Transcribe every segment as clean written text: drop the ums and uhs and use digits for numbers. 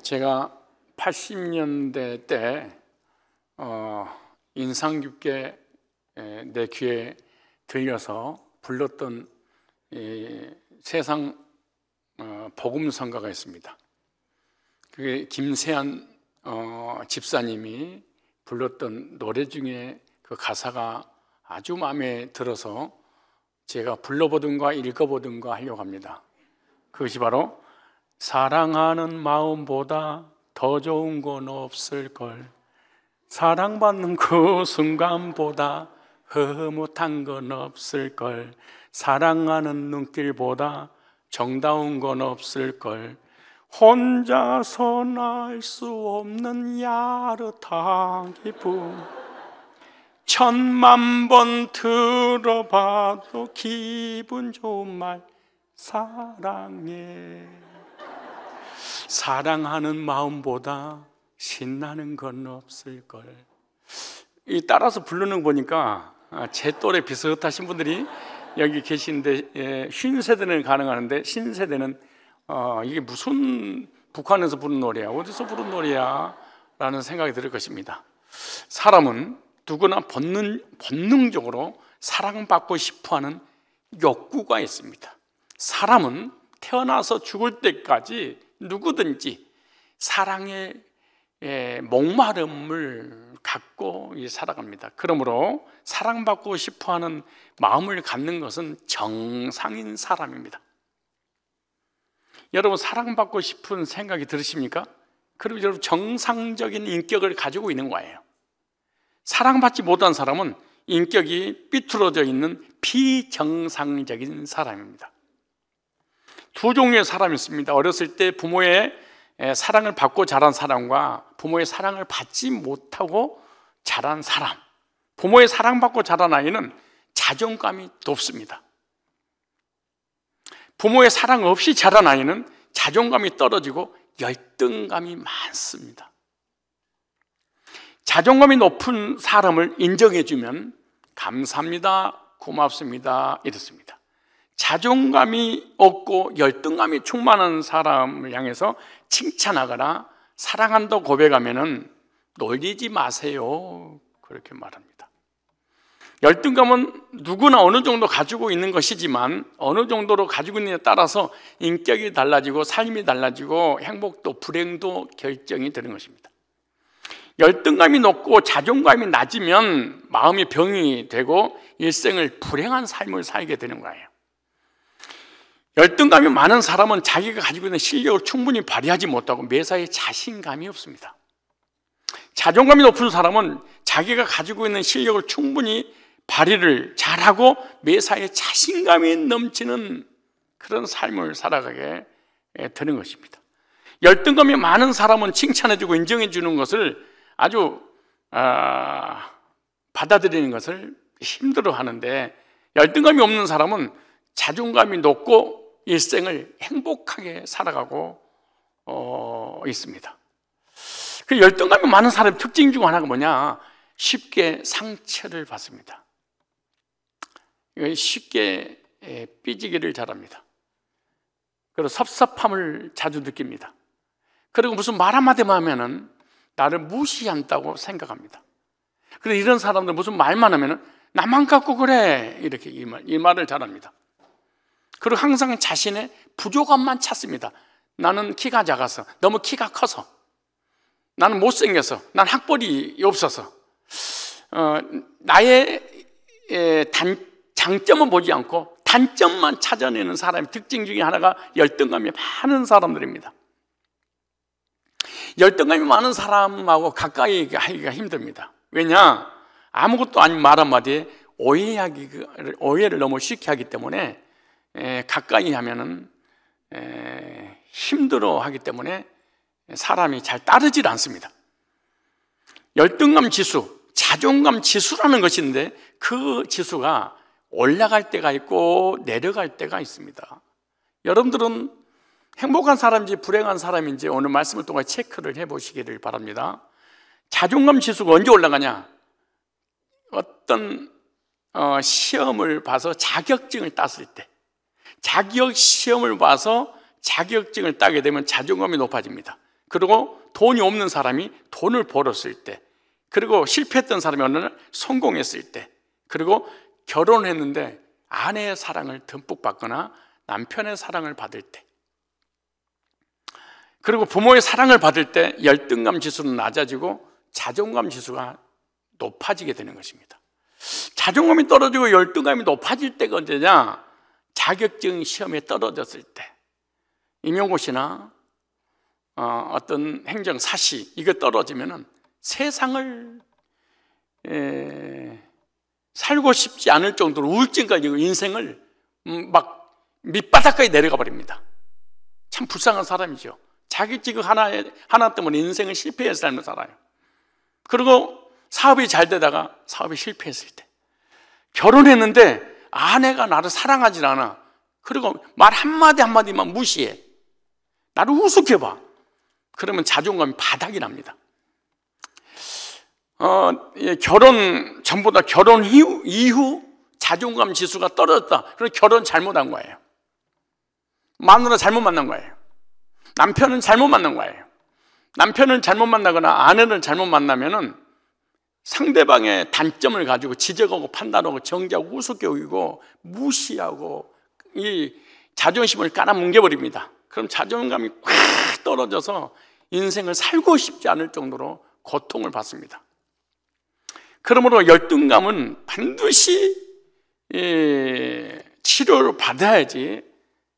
제가 80년대 때 인상 깊게 내 귀에 들려서 불렀던 세상 복음성가가 있습니다. 그게 김세한 집사님이 불렀던 노래 중에 그 가사가 아주 마음에 들어서 제가 불러보든가 읽어보든가 하려고 합니다. 그것이 바로 사랑하는 마음보다 더 좋은 건 없을걸, 사랑받는 그 순간보다 흐뭇한 건 없을걸, 사랑하는 눈길보다 정다운 건 없을걸, 혼자선 알 수 없는 야릇한 기쁨, 천만 번 들어봐도 기분 좋은 말 사랑해. 사랑하는 마음보다 신나는 건 없을걸. 이 따라서 부르는 거 보니까 제 또래 비슷하신 분들이 여기 계시는데, 신세대는 가능하는데 신세대는 이게 무슨 북한에서 부른 노래야, 어디서 부른 노래야 라는 생각이 들 것입니다. 사람은 누구나 본능적으로 사랑받고 싶어하는 욕구가 있습니다. 사람은 태어나서 죽을 때까지 누구든지 사랑의 목마름을 갖고 살아갑니다. 그러므로 사랑받고 싶어하는 마음을 갖는 것은 정상인 사람입니다. 여러분, 사랑받고 싶은 생각이 들으십니까? 그럼 여러분 정상적인 인격을 가지고 있는 거예요. 사랑받지 못한 사람은 인격이 삐뚤어져 있는 비정상적인 사람입니다. 두 종류의 사람이 있습니다. 어렸을 때 부모의 사랑을 받고 자란 사람과 부모의 사랑을 받지 못하고 자란 사람. 부모의 사랑받고 자란 아이는 자존감이 높습니다. 부모의 사랑 없이 자란 아이는 자존감이 떨어지고 열등감이 많습니다. 자존감이 높은 사람을 인정해주면 감사합니다, 고맙습니다 이렇습니다. 자존감이 없고 열등감이 충만한 사람을 향해서 칭찬하거나 사랑한다고 고백하면은 놀리지 마세요, 그렇게 말합니다. 열등감은 누구나 어느 정도 가지고 있는 것이지만 어느 정도로 가지고 있느냐에 따라서 인격이 달라지고 삶이 달라지고 행복도 불행도 결정이 되는 것입니다. 열등감이 높고 자존감이 낮으면 마음이 병이 되고 일생을 불행한 삶을 살게 되는 거예요. 열등감이 많은 사람은 자기가 가지고 있는 실력을 충분히 발휘하지 못하고 매사에 자신감이 없습니다. 자존감이 높은 사람은 자기가 가지고 있는 실력을 충분히 발휘를 잘하고 매사에 자신감이 넘치는 그런 삶을 살아가게 되는 것입니다. 열등감이 많은 사람은 칭찬해주고 인정해주는 것을 아주 받아들이는 것을 힘들어하는데, 열등감이 없는 사람은 자존감이 높고 일생을 행복하게 살아가고 있습니다. 그 열등감이 많은 사람의 특징 중 하나가 뭐냐? 쉽게 상처를 받습니다. 쉽게 삐지기를 잘합니다. 그리고 섭섭함을 자주 느낍니다. 그리고 무슨 말 한마디만 하면은 나를 무시한다고 생각합니다. 그래서 이런 사람들 무슨 말만 하면은 나만 갖고 그래, 이렇게 이 말을 잘합니다. 그리고 항상 자신의 부족함만 찾습니다. 나는 키가 작아서, 너무 키가 커서, 나는 못생겨서, 난 학벌이 없어서, 나의 장점은 보지 않고 단점만 찾아내는 사람의 특징 중에 하나가 열등감이 많은 사람들입니다. 열등감이 많은 사람하고 가까이 하기가 힘듭니다. 왜냐? 아무것도 아닌 말 한마디에 오해를 너무 쉽게 하기 때문에 가까이 하면은 힘들어 하기 때문에 사람이 잘 따르질 않습니다. 열등감 지수, 자존감 지수라는 것인데 그 지수가 올라갈 때가 있고 내려갈 때가 있습니다. 여러분들은 행복한 사람인지 불행한 사람인지 오늘 말씀을 통해 체크를 해보시기를 바랍니다. 자존감 지수가 언제 올라가냐? 어떤 시험을 봐서 자격증을 땄을 때, 자격 시험을 봐서 자격증을 따게 되면 자존감이 높아집니다. 그리고 돈이 없는 사람이 돈을 벌었을 때, 그리고 실패했던 사람이 어느 날 성공했을 때, 그리고 결혼했는데 아내의 사랑을 듬뿍 받거나 남편의 사랑을 받을 때, 그리고 부모의 사랑을 받을 때 열등감 지수는 낮아지고 자존감 지수가 높아지게 되는 것입니다. 자존감이 떨어지고 열등감이 높아질 때가 언제냐? 자격증 시험에 떨어졌을 때, 임용고시나 어떤 행정사시 이거 떨어지면은 세상을 살고 싶지 않을 정도로 우울증까지 인생을 막 밑바닥까지 내려가 버립니다. 참 불쌍한 사람이죠. 자격증 하나 때문에 인생을 실패해서 삶을 살아요. 그리고 사업이 잘 되다가 사업이 실패했을 때, 결혼했는데 아내가 나를 사랑하지 않아. 그리고 말 한마디만 무시해. 나를 우습게 봐. 그러면 자존감이 바닥이 납니다. 결혼 전보다 결혼 이후 자존감 지수가 떨어졌다. 그럼 결혼 잘못한 거예요. 마누라 잘못 만난 거예요. 남편은 잘못 만난 거예요. 남편을 잘못 만나거나 아내를 잘못 만나면은 상대방의 단점을 가지고 지적하고 판단하고 정죄하고 우습게 여기고 무시하고 이 자존심을 깔아뭉개버립니다. 그럼 자존감이 꽉 떨어져서 인생을 살고 싶지 않을 정도로 고통을 받습니다. 그러므로 열등감은 반드시 치료를 받아야지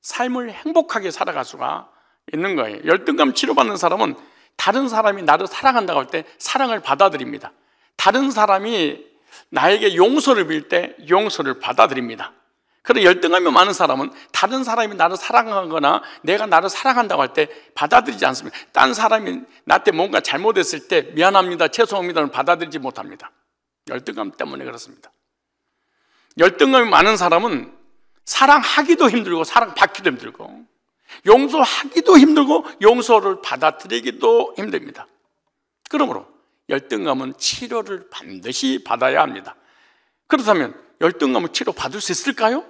삶을 행복하게 살아갈 수가 있는 거예요. 열등감 치료받는 사람은 다른 사람이 나를 사랑한다고 할 때 사랑을 받아들입니다. 다른 사람이 나에게 용서를 빌 때 용서를 받아들입니다. 그런데 열등감이 많은 사람은 다른 사람이 나를 사랑하거나 내가 나를 사랑한다고 할 때 받아들이지 않습니다. 딴 사람이 나한테 뭔가 잘못했을 때 미안합니다, 죄송합니다는 받아들이지 못합니다. 열등감 때문에 그렇습니다. 열등감이 많은 사람은 사랑하기도 힘들고 사랑받기도 힘들고 용서하기도 힘들고 용서를 받아들이기도 힘듭니다. 그러므로 열등감은 치료를 반드시 받아야 합니다. 그렇다면 열등감을 치료받을 수 있을까요?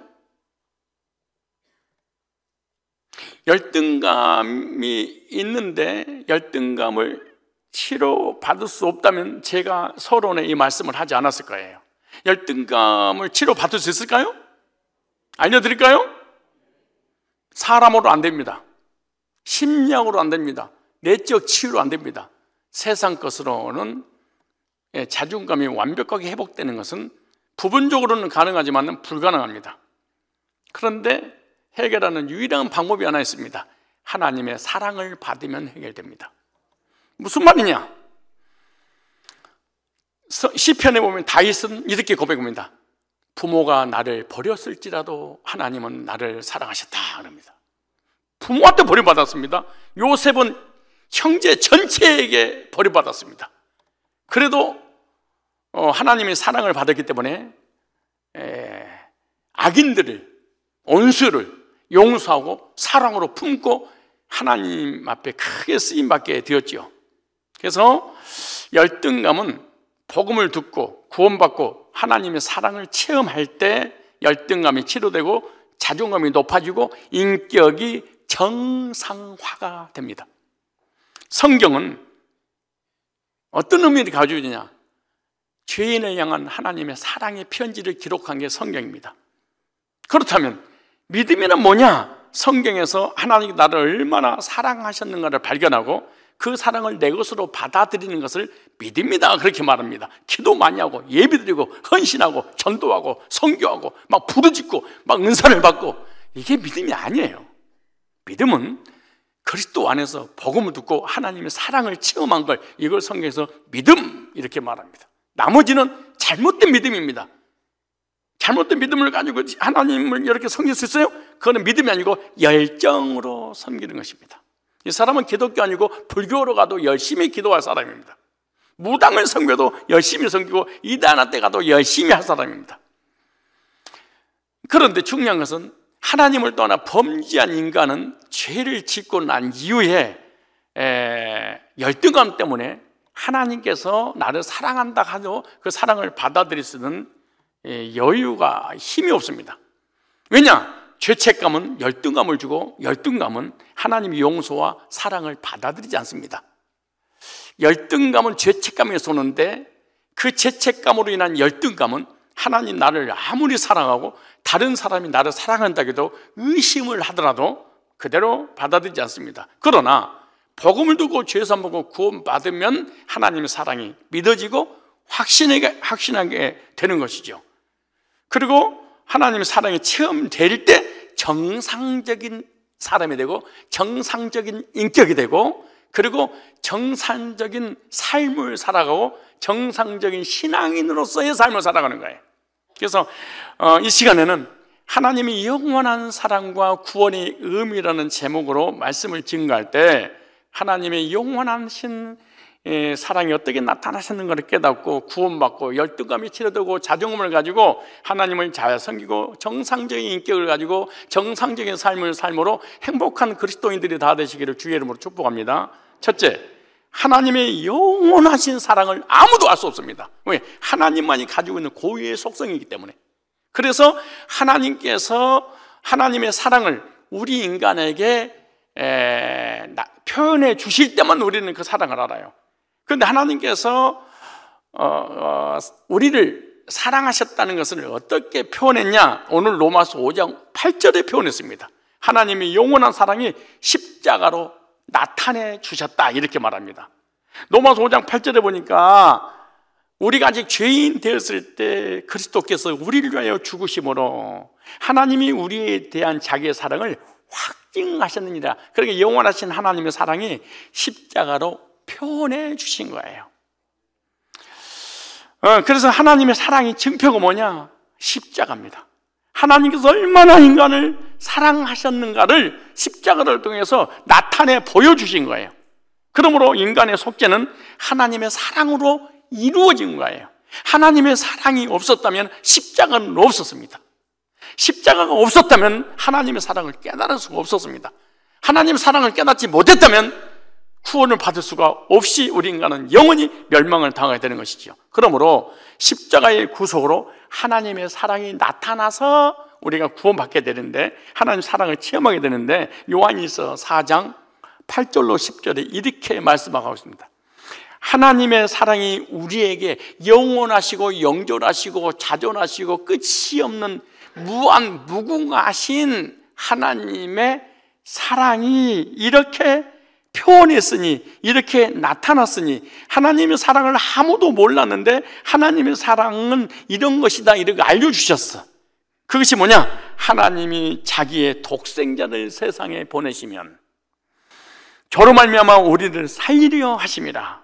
열등감이 있는데 열등감을 치료받을 수 없다면 제가 서론에 이 말씀을 하지 않았을 거예요. 열등감을 치료받을 수 있을까요? 알려드릴까요? 사람으로 안 됩니다. 심리학으로 안 됩니다. 내적 치유로 안 됩니다. 세상 것으로는 자존감이 완벽하게 회복되는 것은 부분적으로는 가능하지만 불가능합니다. 그런데 해결하는 유일한 방법이 하나 있습니다. 하나님의 사랑을 받으면 해결됩니다. 무슨 말이냐? 시편에 보면 다윗은 이렇게 고백합니다. 부모가 나를 버렸을지라도 하나님은 나를 사랑하셨다 그럽니다. 부모한테 버림받았습니다. 요셉은 형제 전체에게 버림받았습니다. 그래도 하나님의 사랑을 받았기 때문에 악인들을, 원수를 용서하고 사랑으로 품고 하나님 앞에 크게 쓰임받게 되었죠. 그래서 열등감은 복음을 듣고 구원받고 하나님의 사랑을 체험할 때 열등감이 치료되고 자존감이 높아지고 인격이 정상화가 됩니다. 성경은 어떤 의미를 가지고 있느냐? 죄인을 향한 하나님의 사랑의 편지를 기록한 게 성경입니다. 그렇다면 믿음이란 뭐냐? 성경에서 하나님이 나를 얼마나 사랑하셨는가를 발견하고 그 사랑을 내 것으로 받아들이는 것을 믿습니다. 그렇게 말합니다. 기도 많이 하고 예배드리고 헌신하고 전도하고 선교하고 막 부르짖고 막 은사를 받고 이게 믿음이 아니에요. 믿음은 그리스도 안에서 복음을 듣고 하나님의 사랑을 체험한 걸 이걸 성경에서 믿음 이렇게 말합니다. 나머지는 잘못된 믿음입니다. 잘못된 믿음을 가지고 하나님을 이렇게 섬길 수 있어요? 그거는 믿음이 아니고 열정으로 섬기는 것입니다. 이 사람은 기독교 아니고 불교로 가도 열심히 기도할 사람입니다. 무당을 섬겨도 열심히 섬기고 이단한 때 가도 열심히 할 사람입니다. 그런데 중요한 것은 하나님을 떠나 범죄한 인간은 죄를 짓고 난 이후에 열등감 때문에 하나님께서 나를 사랑한다 하도 그 사랑을 받아들일 수 있는 여유가 힘이 없습니다. 왜냐? 죄책감은 열등감을 주고, 열등감은 하나님의 용서와 사랑을 받아들이지 않습니다. 열등감은 죄책감에서 오는데, 그 죄책감으로 인한 열등감은 하나님 나를 아무리 사랑하고 다른 사람이 나를 사랑한다고 해도 의심을 하더라도 그대로 받아들이지 않습니다. 그러나 복음을 듣고 죄 사함 받고 구원받으면 하나님의 사랑이 믿어지고 확신하게 되는 것이죠. 그리고 하나님의 사랑이 체험될 때 정상적인 사람이 되고, 정상적인 인격이 되고, 그리고 정상적인 삶을 살아가고 정상적인 신앙인으로서의 삶을 살아가는 거예요. 그래서 이 시간에는 하나님의 영원한 사랑과 구원의 의미라는 제목으로 말씀을 증거할 때, 하나님의 영원하신 사랑이 어떻게 나타나셨는가를 깨닫고 구원받고 열등감이 치료되고 자존감을 가지고 하나님을 잘 섬기고 정상적인 인격을 가지고 정상적인 삶을 삶으로 행복한 그리스도인들이 다 되시기를 주의 이름으로 축복합니다. 첫째, 하나님의 영원하신 사랑을 아무도 알 수 없습니다. 왜? 하나님만이 가지고 있는 고유의 속성이기 때문에. 그래서 하나님께서 하나님의 사랑을 우리 인간에게 표현해 주실 때만 우리는 그 사랑을 알아요. 그런데 하나님께서 우리를 사랑하셨다는 것을 어떻게 표현했냐? 오늘 로마서 5장 8절에 표현했습니다. 하나님의 영원한 사랑이 십자가로 나타내 주셨다, 이렇게 말합니다. 로마서 5장 8절에 보니까 우리가 아직 죄인 되었을 때 그리스도께서 우리를 위하여 죽으심으로 하나님이 우리에 대한 자기의 사랑을 확증하셨느니라. 그러니까 영원하신 하나님의 사랑이 십자가로 표현해 주신 거예요. 그래서 하나님의 사랑의 증표가 뭐냐? 십자가입니다. 하나님께서 얼마나 인간을 사랑하셨는가를 십자가를 통해서 나타내 보여주신 거예요. 그러므로 인간의 속죄는 하나님의 사랑으로 이루어진 거예요. 하나님의 사랑이 없었다면 십자가는 없었습니다. 십자가가 없었다면 하나님의 사랑을 깨달을 수가 없었습니다. 하나님의 사랑을 깨닫지 못했다면 구원을 받을 수가 없이 우리 인간은 영원히 멸망을 당하게 되는 것이죠. 그러므로 십자가의 구속으로 하나님의 사랑이 나타나서 우리가 구원받게 되는데, 하나님의 사랑을 체험하게 되는데, 요한일서 4장 8절로 10절에 이렇게 말씀하고 있습니다. 하나님의 사랑이 우리에게 영원하시고 영존하시고 자존하시고 끝이 없는 무한 무궁하신 하나님의 사랑이 이렇게 표현했으니, 이렇게 나타났으니, 하나님의 사랑을 아무도 몰랐는데 하나님의 사랑은 이런 것이다, 이렇게 알려주셨어. 그것이 뭐냐? 하나님이 자기의 독생자를 세상에 보내시면 저로 말미암아 우리를 살리려 하심이라.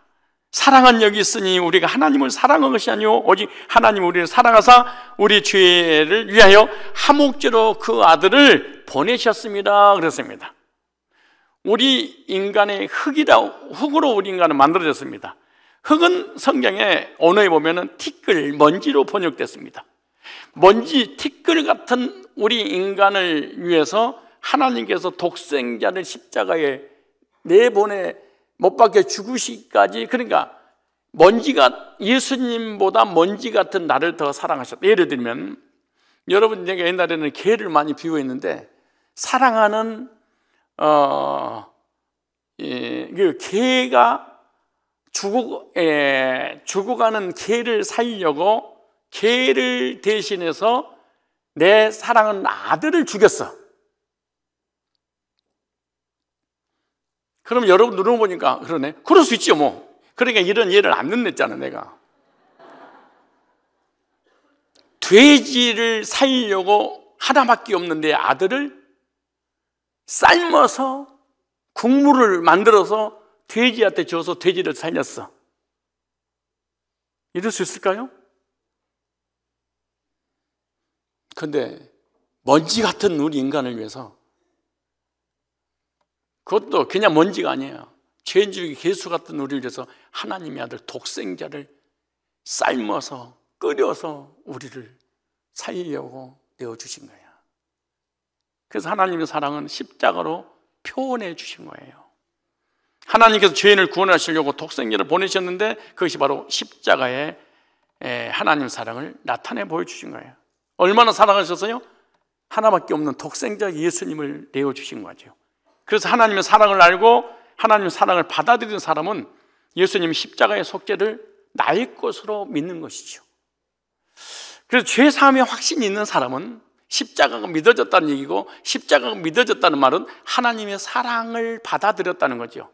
사랑은 여기 있으니 우리가 하나님을 사랑한 것이 아니오 오직 하나님 우리를 사랑하사 우리 죄를 위하여 화목제로 그 아들을 보내셨습니다, 그랬습니다. 우리 인간의 흙으로 우리 인간은 만들어졌습니다. 흙은 성경에 언어에 보면은 티끌, 먼지로 번역됐습니다. 먼지, 티끌 같은 우리 인간을 위해서 하나님께서 독생자를 십자가에 내보내 못 박혀 죽으시기까지, 그러니까 먼지가, 예수님보다 먼지 같은 나를 더 사랑하셨다. 예를 들면, 여러분, 내가 옛날에는 개를 많이 비유했는데, 사랑하는 그 개가 죽어가는 개를 살리려고 개를 대신해서 내 사랑하는 아들을 죽였어. 그럼 여러분 눈으로 보니까 그러네. 그럴 수 있죠, 뭐. 그러니까 이런 예를 안 냈잖아, 내가. 돼지를 살리려고 하나밖에 없는 내 아들을 삶아서 국물을 만들어서 돼지한테 줘서 돼지를 살렸어. 이럴 수 있을까요? 근데 먼지 같은 우리 인간을 위해서, 그것도 그냥 먼지가 아니에요. 죄인줄기 개수 같은 우리를 위해서 하나님의 아들 독생자를 삶아서 끓여서 우리를 살리려고 내어주신 거예요. 그래서 하나님의 사랑은 십자가로 표현해 주신 거예요. 하나님께서 죄인을 구원하시려고 독생자를 보내셨는데 그것이 바로 십자가에 하나님 사랑을 나타내 보여주신 거예요. 얼마나 사랑하셨어요? 하나밖에 없는 독생자 예수님을 내어주신 거죠. 그래서 하나님의 사랑을 알고 하나님의 사랑을 받아들이는 사람은 예수님 십자가의 속죄를 나의 것으로 믿는 것이죠. 그래서 죄사함의 확신이 있는 사람은 십자가가 믿어졌다는 얘기고, 십자가가 믿어졌다는 말은 하나님의 사랑을 받아들였다는 거죠.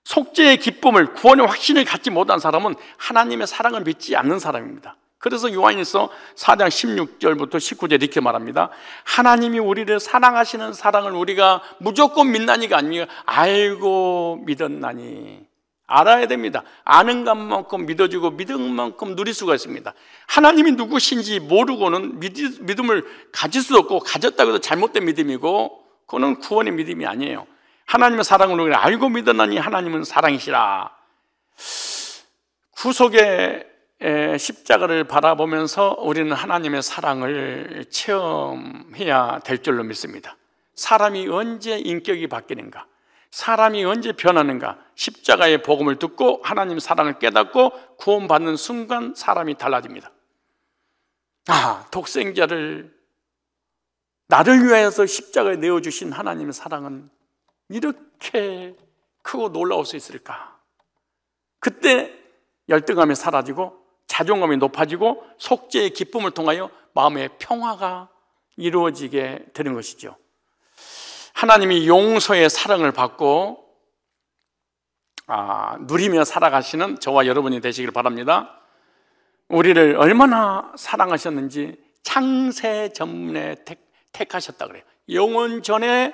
속죄의 기쁨을, 구원의 확신을 갖지 못한 사람은 하나님의 사랑을 믿지 않는 사람입니다. 그래서 요한일서 4장 16절부터 19절 이렇게 말합니다. 하나님이 우리를 사랑하시는 사랑을 우리가 무조건 믿나니가 아니라 알고 믿었나니. 알아야 됩니다. 아는 것만큼 믿어주고 믿은 만큼 누릴 수가 있습니다. 하나님이 누구신지 모르고는 믿음을 가질 수 없고, 가졌다고 해도 잘못된 믿음이고, 그거는 구원의 믿음이 아니에요. 하나님의 사랑을 우리가 알고 믿었나니 하나님은 사랑이시라. 구속의 십자가를 바라보면서 우리는 하나님의 사랑을 체험해야 될 줄로 믿습니다. 사람이 언제 인격이 바뀌는가? 사람이 언제 변하는가? 십자가의 복음을 듣고 하나님의 사랑을 깨닫고 구원받는 순간 사람이 달라집니다. 독생자를 나를 위하여서 십자가에 내어주신 하나님의 사랑은 이렇게 크고 놀라울 수 있을까? 그때 열등감이 사라지고 자존감이 높아지고 속죄의 기쁨을 통하여 마음의 평화가 이루어지게 되는 것이죠. 하나님이 용서의 사랑을 받고 누리며 살아가시는 저와 여러분이 되시길 바랍니다. 우리를 얼마나 사랑하셨는지 창세 전에 택하셨다 그래요. 영원 전에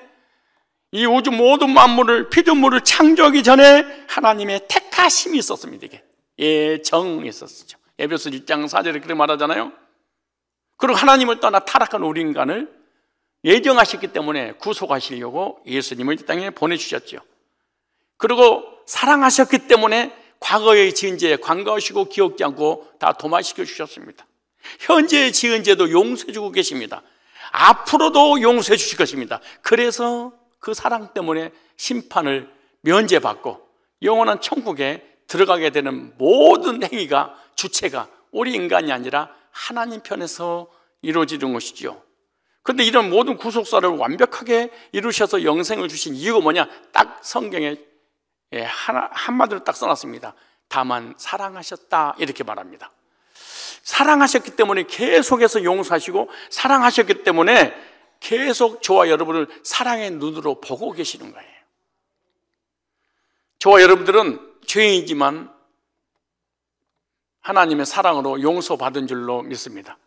이 우주 모든 만물을, 피조물을 창조하기 전에 하나님의 택하심이 있었습니다. 이게 예정이 있었죠. 에베소 1장 4절에 그렇게 말하잖아요. 그리고 하나님을 떠나 타락한 우리 인간을 예정하셨기 때문에 구속하시려고 예수님을 이 땅에 보내주셨죠. 그리고 사랑하셨기 때문에 과거의 지은 죄 관가하시고 기억지 않고 다 도말시켜 주셨습니다. 현재의 지은 죄도 용서해 주고 계십니다. 앞으로도 용서해 주실 것입니다. 그래서 그 사랑 때문에 심판을 면제받고 영원한 천국에 들어가게 되는 모든 행위가, 주체가 우리 인간이 아니라 하나님 편에서 이루어지는 것이죠. 그런데 이런 모든 구속사를 완벽하게 이루셔서 영생을 주신 이유가 뭐냐? 딱 성경에 한마디로 딱 써놨습니다. 다만 사랑하셨다, 이렇게 말합니다. 사랑하셨기 때문에 계속해서 용서하시고, 사랑하셨기 때문에 계속 저와 여러분을 사랑의 눈으로 보고 계시는 거예요. 저와 여러분들은 죄인이지만 하나님의 사랑으로 용서받은 줄로 믿습니다.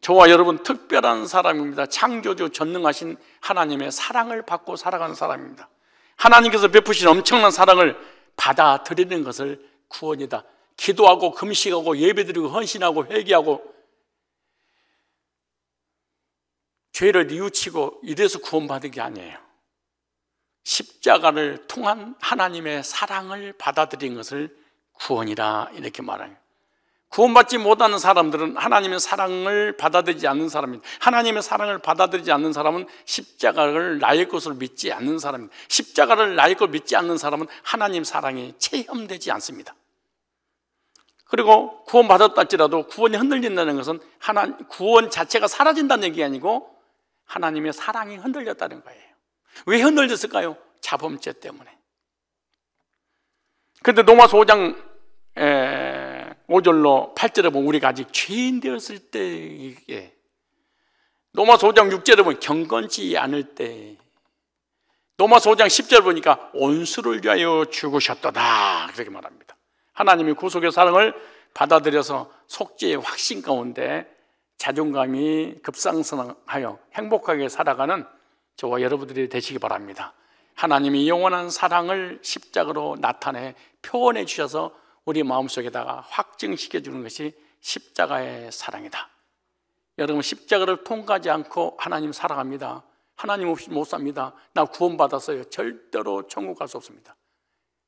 저와 여러분 특별한 사람입니다. 창조주 전능하신 하나님의 사랑을 받고 살아가는 사람입니다. 하나님께서 베푸신 엄청난 사랑을 받아들이는 것을 구원이다. 기도하고 금식하고 예배드리고 헌신하고 회개하고 죄를 뉘우치고 이래서 구원받은 게 아니에요. 십자가를 통한 하나님의 사랑을 받아들인 것을 구원이라 이렇게 말해요. 구원받지 못하는 사람들은 하나님의 사랑을 받아들이지 않는 사람입니다. 하나님의 사랑을 받아들이지 않는 사람은 십자가를 나의 것으로 믿지 않는 사람입니다. 십자가를 나의 것으로 믿지 않는 사람은 하나님 사랑이 체험되지 않습니다. 그리고 구원받았다 할지라도 구원이 흔들린다는 것은 구원 자체가 사라진다는 얘기가 아니고 하나님의 사랑이 흔들렸다는 거예요. 왜 흔들렸을까요? 자범죄 때문에. 그런데 로마서 5장 5절로 8절에 보면 우리가 아직 죄인 되었을 때, 로마서 5장 6절에 보면 경건치 않을 때, 로마서 5장 10절 보니까 온수를 위하여 죽으셨도다, 그렇게 말합니다. 하나님이 구속의 사랑을 받아들여서 속죄의 확신 가운데 자존감이 급상승하여 행복하게 살아가는 저와 여러분들이 되시기 바랍니다. 하나님이 영원한 사랑을 십자가로 나타내 표현해 주셔서 우리 마음속에다가 확증시켜 주는 것이 십자가의 사랑이다. 여러분, 십자가를 통과하지 않고 하나님 사랑합니다, 하나님 없이 못 삽니다, 나 구원받았어요, 절대로 천국 갈 수 없습니다.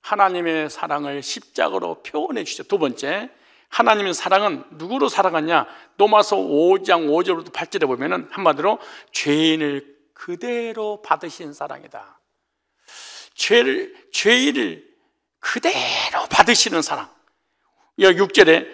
하나님의 사랑을 십자가로 표현해 주시죠. 두 번째, 하나님의 사랑은 누구로 사랑하냐? 로마서 5장 5절부터 8절에 보면은 한마디로 죄인을 그대로 받으신 사랑이다. 죄를 그대로 받으시는 사랑. 6절에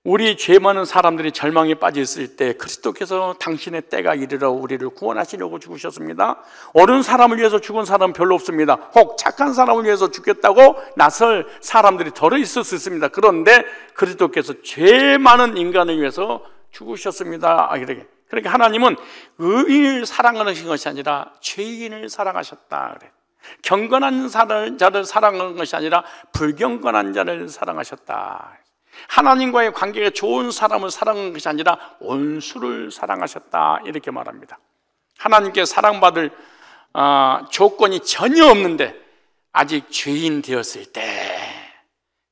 우리 죄 많은 사람들이 절망에 빠져 있을 때 그리스도께서 당신의 때가 이르러 우리를 구원하시려고 죽으셨습니다. 옳은 사람을 위해서 죽은 사람은 별로 없습니다. 혹 착한 사람을 위해서 죽겠다고 나설 사람들이 덜어 있을 수 있습니다. 그런데 그리스도께서 죄 많은 인간을 위해서 죽으셨습니다. 그러니까 하나님은 의인을 사랑하신 것이 아니라 죄인을 사랑하셨다 그래. 경건한 자를 사랑하는 것이 아니라 불경건한 자를 사랑하셨다. 하나님과의 관계가 좋은 사람을 사랑하는 것이 아니라 원수를 사랑하셨다 이렇게 말합니다. 하나님께 사랑받을 조건이 전혀 없는데 아직 죄인 되었을 때,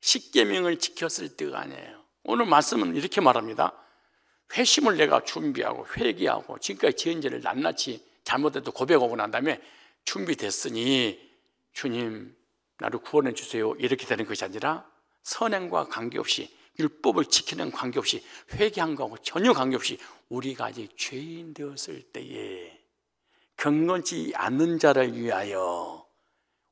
십계명을 지켰을 때가 아니에요. 오늘 말씀은 이렇게 말합니다. 회심을 내가 준비하고 회개하고 지금까지 지은 죄를 낱낱이 잘못해도 고백하고 난 다음에 준비됐으니 주님 나를 구원해 주세요 이렇게 되는 것이 아니라 선행과 관계없이, 율법을 지키는 관계없이, 회개한 거하고 전혀 관계없이 우리가 아직 죄인 되었을 때에 경건치 않는 자를 위하여,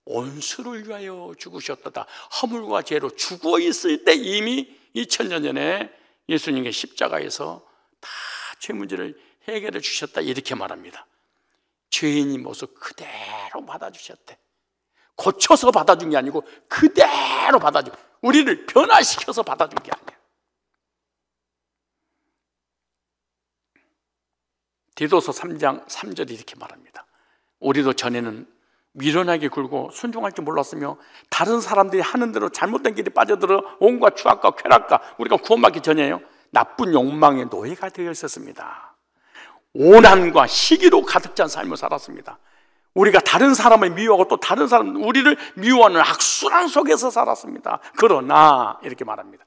원수를 위하여 죽으셨다. 허물과 죄로 죽어 있을 때 이미 2000년 전에 예수님의 십자가에서 다 죄 문제를 해결해 주셨다 이렇게 말합니다. 죄인의 모습 그대로 받아주셨대. 고쳐서 받아준 게 아니고 그대로 받아준, 우리를 변화시켜서 받아준 게 아니야. 디도서 3장 3절이 이렇게 말합니다. 우리도 전에는 미련하게 굴고 순종할 줄 몰랐으며 다른 사람들이 하는 대로 잘못된 길에 빠져들어 온갖 추악과 쾌락과, 우리가 구원받기 전에요, 나쁜 욕망의 노예가 되어 있었습니다. 오난과 시기로 가득 찬 삶을 살았습니다. 우리가 다른 사람을 미워하고 또 다른 사람, 우리를 미워하는 악순환 속에서 살았습니다. 그러나 이렇게 말합니다.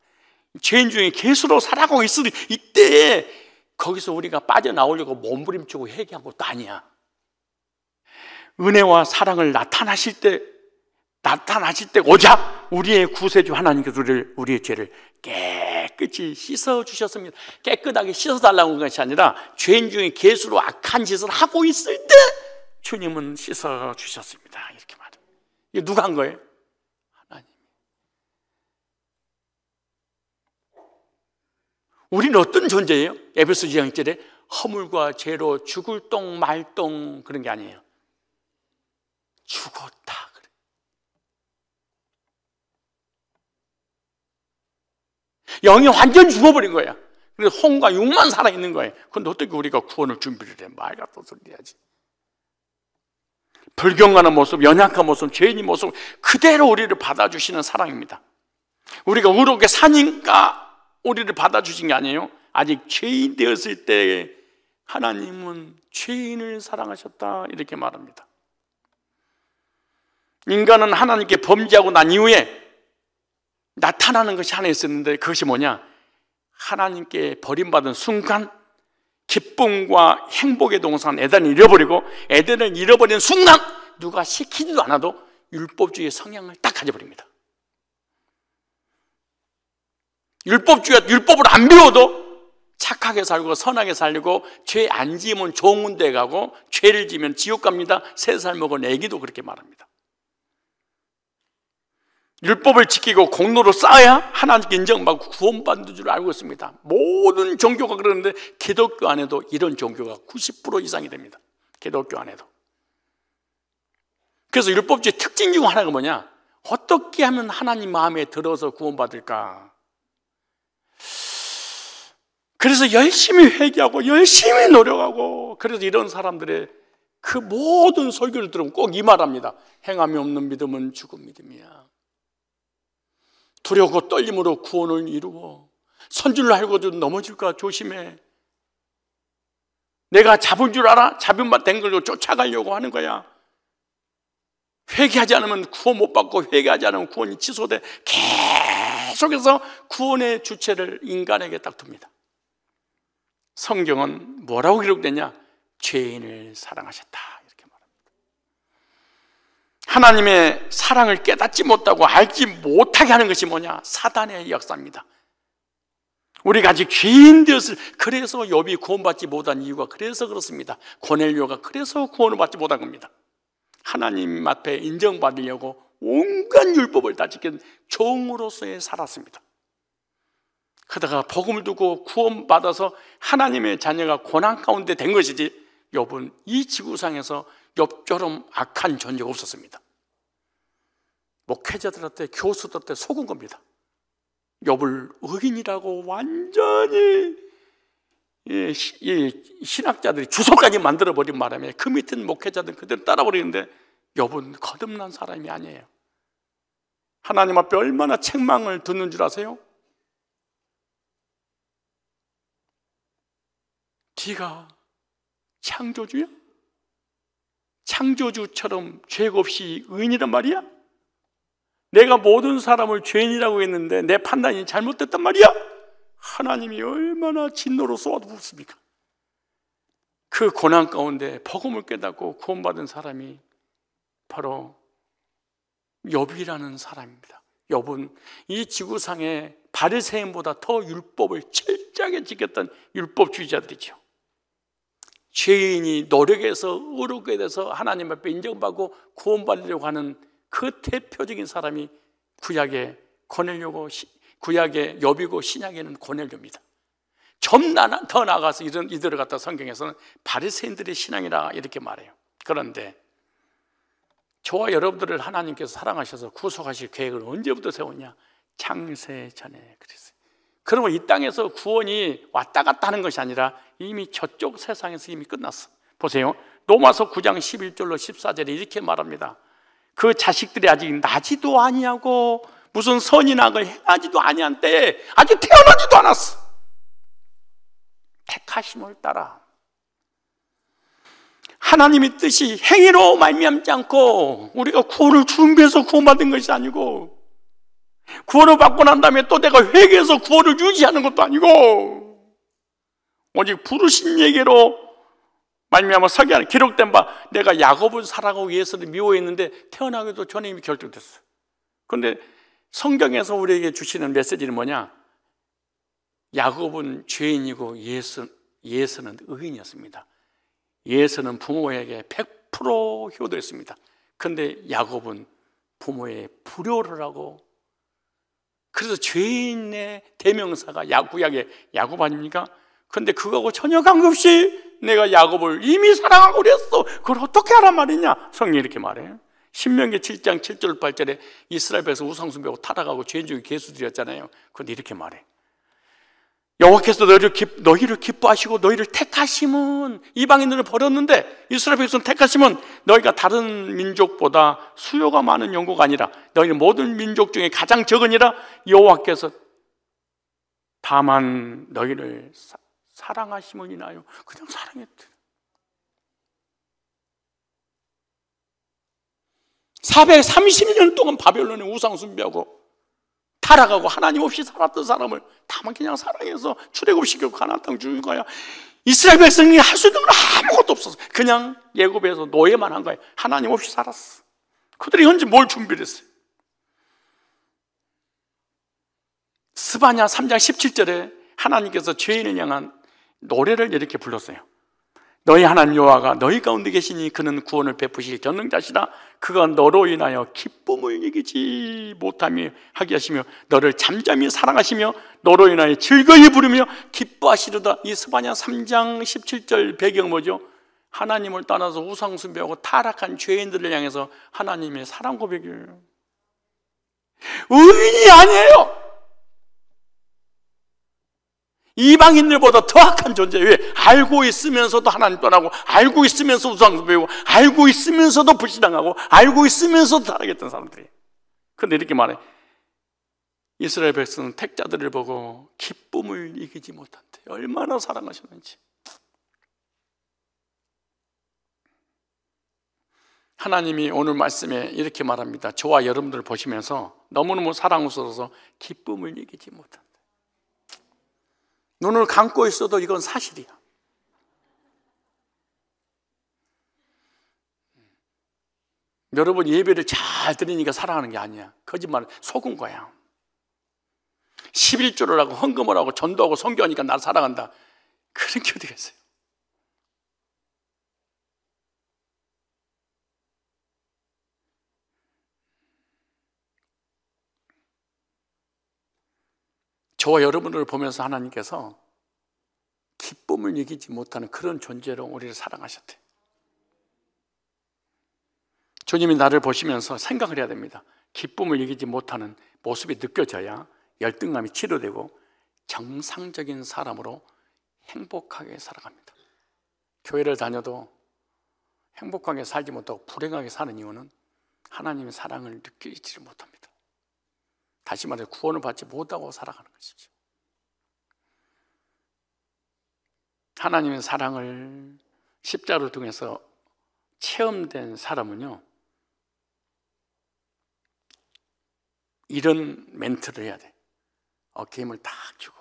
죄인 중에 개수로 살아가고 있을 이때에 거기서 우리가 빠져나오려고 몸부림치고 회개한 것도 아니야. 은혜와 사랑을 나타나실 때 오자 우리의 구세주 하나님께서 우리의 죄를 깨끗이 씻어주셨습니다. 깨끗하게 씻어달라고 한 것이 아니라 죄인 중에 개수로 악한 짓을 하고 있을 때 주님은 씻어주셨습니다. 이렇게 말해요. 이게 누가 한 거예요? 하나님. 우리는 어떤 존재예요? 에베소 2장 1절에 허물과 죄로 죽을 똥 말똥 그런 게 아니에요. 죽었다 그래. 영이 완전 죽어버린 거야. 그래서 혼과 육만 살아있는 거예요. 그런데 어떻게 우리가 구원을 준비를 해? 말 같은 소리 해야지. 불경건한 모습, 연약한 모습, 죄인의 모습 그대로 우리를 받아주시는 사랑입니다. 우리가 의롭게 사니까 우리를 받아주신 게 아니에요. 아직 죄인 되었을 때 하나님은 죄인을 사랑하셨다 이렇게 말합니다. 인간은 하나님께 범죄하고 난 이후에 나타나는 것이 하나 있었는데 그것이 뭐냐? 하나님께 버림받은 순간 기쁨과 행복의 동산 에덴을 잃어버리고, 에덴을 잃어버린 순간 누가 시키지도 않아도 율법주의의 성향을 딱 가져버립니다. 율법주의가 율법을 안 배워도 착하게 살고 선하게 살고, 죄 안 지으면 좋은 데 가고 죄를 지면 지옥 갑니다. 3살 먹은 애기도 그렇게 말합니다. 율법을 지키고 공로를 쌓아야 하나님께 인정받고 구원받는 줄 알고 있습니다. 모든 종교가 그러는데 기독교 안에도 이런 종교가 90% 이상이 됩니다. 기독교 안에도. 그래서 율법주의 특징 중 하나가 뭐냐? 어떻게 하면 하나님 마음에 들어서 구원받을까? 그래서 열심히 회개하고 열심히 노력하고, 그래서 이런 사람들의 그 모든 설교를 들으면 꼭 이 말합니다. 행함이 없는 믿음은 죽은 믿음이야. 두려워 떨림으로 구원을 이루어. 선줄로 알고도 넘어질까 조심해. 내가 잡은 줄 알아? 잡은 바 된 걸로 쫓아가려고 하는 거야. 회개하지 않으면 구원 못 받고, 회개하지 않으면 구원이 취소돼. 계속해서 구원의 주체를 인간에게 딱 둡니다. 성경은 뭐라고 기록되냐? 죄인을 사랑하셨다 이렇게 말합니다. 하나님의 사랑을 깨닫지 못하고 알지 못하게 하는 것이 뭐냐? 사단의 역사입니다. 우리가 아직 죄인 되었을, 그래서 욥이 구원받지 못한 이유가 그래서 그렇습니다. 고넬료가 그래서 구원을 받지 못한 겁니다. 하나님 앞에 인정받으려고 온갖 율법을 다 지킨 종으로서의 살았습니다. 그러다가 복음을 두고 구원받아서 하나님의 자녀가 고난 가운데 된 것이지, 욥은 이 지구상에서 욥처럼 악한 존재가 없었습니다. 목회자들한테, 교수들한테 속은 겁니다. 욥을 의인이라고 완전히 신학자들이 주소까지 만들어버린 바람에 그 밑에 목회자들은 그대로 따라버리는데, 욥은 거듭난 사람이 아니에요. 하나님 앞에 얼마나 책망을 듣는 줄 아세요? 네가 창조주야? 창조주처럼 죄가 없이 의인이란 말이야? 내가 모든 사람을 죄인이라고 했는데 내 판단이 잘못됐단 말이야? 하나님이 얼마나 진노로 쏘아부었습니까? 그 고난 가운데 복음을 깨닫고 구원받은 사람이 바로 욥이라는 사람입니다. 욥은 이 지구상에 바리새인보다 더 율법을 철저하게 지켰던 율법주의자들이죠. 죄인이 노력해서 의롭게 돼서 하나님 앞에 인정받고 구원받으려고 하는 그 대표적인 사람이 구약의 욥이고 신약에는 고넬료입니다. 좀 더 나아가서 이들을 갖다 성경에서는 바리새인들의 신앙이라 이렇게 말해요. 그런데 저와 여러분들을 하나님께서 사랑하셔서 구속하실 계획을 언제부터 세웠냐? 창세 전에 그랬어요. 그러면 이 땅에서 구원이 왔다 갔다 하는 것이 아니라 이미 저쪽 세상에서 이미 끝났어. 보세요, 로마서 9장 11절로 14절에 이렇게 말합니다. 그 자식들이 아직 나지도 아니하고 무슨 선인 악을 행하지도 아니한 때에 아직 태어나지도 않았어. 택하심을 따라 하나님의 뜻이 행위로 말미암지 않고, 우리가 구원을 준비해서 구원받은 것이 아니고, 구원을 받고 난 다음에 또 내가 회개해서 구원을 유지하는 것도 아니고, 오직 부르신 얘기로 말미암아 서기 안에 기록된 바, 내가 야곱을 사랑하고 예수를 미워했는데 태어나기도 전에 이미 결정됐어요. 그런데 성경에서 우리에게 주시는 메시지는 뭐냐? 야곱은 죄인이고 예수는 의인이었습니다. 예수는 부모에게 100% 효도했습니다. 그런데 야곱은 부모의 불효를 하고, 그래서 죄인의 대명사가 구약의 야곱 아닙니까? 그런데 그거하고 전혀 관계없이 내가 야곱을 이미 사랑하고 그랬어. 그걸 어떻게 하란 말이냐? 성경이 이렇게 말해요. 신명기 7장 7절 8절에 이스라엘 백성 우상숭배하고 타락하고 죄인 중에 계수들이었잖아요. 그런데 이렇게 말해. 여호와께서 너희를 기뻐하시고 너희를 택하심은, 이방인들을 버렸는데 이스라엘 백성 택하심은 너희가 다른 민족보다 수요가 많은 영고가 아니라 너희는 모든 민족 중에 가장 적으니라. 여호와께서 다만 너희를 사랑하심을 인하여 그냥 사랑했대. 430년 동안 바벨론에 우상숭배하고 타락하고 하나님 없이 살았던 사람을 다만 그냥 사랑해서 출애굽시키고 가나안 땅 주는 거야. 이스라엘 백성이 할 수 있는 건 아무것도 없었어. 그냥 예굽에서 노예만 한 거야. 하나님 없이 살았어. 그들이 현재 뭘 준비를 했어요? 스바냐 3장 17절에 하나님께서 죄인을 향한 노래를 이렇게 불렀어요. 너희 하나님 여호와가 너희 가운데 계시니 그는 구원을 베푸실 전능자시라. 그가 너로 인하여 기쁨을 이기지 못하게 하시며 너를 잠잠히 사랑하시며 너로 인하여 즐거이 부르며 기뻐하시리다. 이 스바냐 3장 17절 배경 뭐죠? 하나님을 떠나서 우상숭배하고 타락한 죄인들을 향해서 하나님의 사랑 고백이에요. 의인이 아니에요. 이방인들보다 더 악한 존재. 왜? 알고 있으면서도 하나님 떠나고, 알고 있으면서 우상숭배하고, 알고 있으면서도 불신당하고, 알고 있으면서도 타락했던 사람들이. 그런데 이렇게 말해. 이스라엘 백성은 택자들을 보고 기쁨을 이기지 못한대. 얼마나 사랑하셨는지. 하나님이 오늘 말씀에 이렇게 말합니다. 저와 여러분들 보시면서 너무너무 사랑스러워서 기쁨을 이기지 못한다. 눈을 감고 있어도 이건 사실이야. 여러분 예배를 잘 드리니까 사랑하는 게 아니야. 거짓말, 속은 거야. 11조를 하고 헌금을 하고 전도하고 선교하니까 날 사랑한다. 그런 게 어디 있어요? 저와 여러분을 보면서 하나님께서 기쁨을 이기지 못하는 그런 존재로 우리를 사랑하셨대. 주님이 나를 보시면서 생각을 해야 됩니다. 기쁨을 이기지 못하는 모습이 느껴져야 열등감이 치료되고 정상적인 사람으로 행복하게 살아갑니다. 교회를 다녀도 행복하게 살지 못하고 불행하게 사는 이유는 하나님의 사랑을 느끼지를 못합니다. 다시 말해 구원을 받지 못하고 살아가는 것이죠. 하나님의 사랑을 십자가를 통해서 체험된 사람은요, 이런 멘트를 해야 돼. 어깨 힘을 딱 주고